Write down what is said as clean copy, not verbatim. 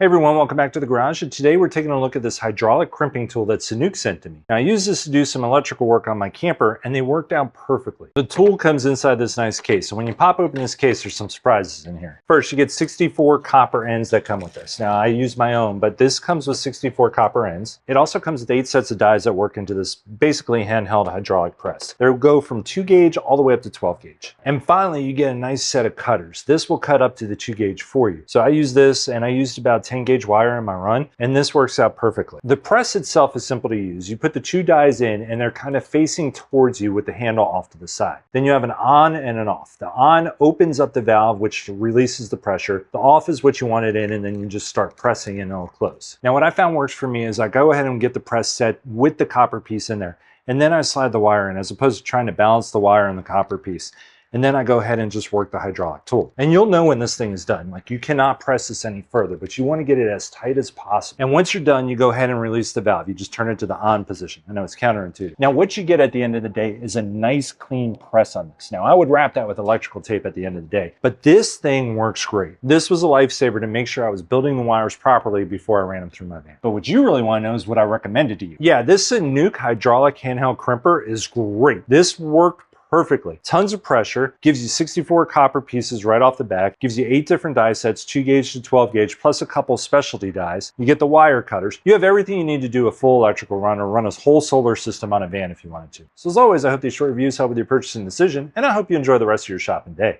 Hey everyone, welcome back to the garage, and today we're taking a look at this hydraulic crimping tool that Sanuke sent to me. Now I used this to do some electrical work on my camper and they worked out perfectly. The tool comes inside this nice case, so when you pop open this case there's some surprises in here. First you get 64 copper ends that come with this. Now I use my own, but this comes with 64 copper ends. It also comes with 8 sets of dies that work into this basically handheld hydraulic press. They'll go from 2 gauge all the way up to 12 gauge. And finally you get a nice set of cutters. This will cut up to the 2 gauge for you. So I use this and I used about 10 gauge wire in my run, and this works out perfectly. The press itself is simple to use. You put the 2 dies in and they're kind of facing towards you with the handle off to the side. Then you have an on and an off. The on opens up the valve which releases the pressure. The off is what you want it in, and then you just start pressing and it'll close. Now what I found works for me is I go ahead and get the press set with the copper piece in there, and then I slide the wire in as opposed to trying to balance the wire on the copper piece. And then I go ahead and just work the hydraulic tool. And you'll know when this thing is done. Like, you cannot press this any further, but you want to get it as tight as possible. And once you're done, you go ahead and release the valve. You just turn it to the on position. I know it's counterintuitive. Now what you get at the end of the day is a nice clean press on this. Now I would wrap that with electrical tape at the end of the day, but this thing works great. This was a lifesaver to make sure I was building the wires properly before I ran them through my van. But what you really want to know is what I recommended to you. Yeah, this Sanuke hydraulic handheld crimper is great. This worked perfectly. Tons of pressure, gives you 64 copper pieces right off the bat, gives you 8 different die sets, 2 gauge to 12 gauge, plus a couple specialty dies. You get the wire cutters. You have everything you need to do a full electrical run or run a whole solar system on a van if you wanted to. So as always, I hope these short reviews help with your purchasing decision, and I hope you enjoy the rest of your shopping day.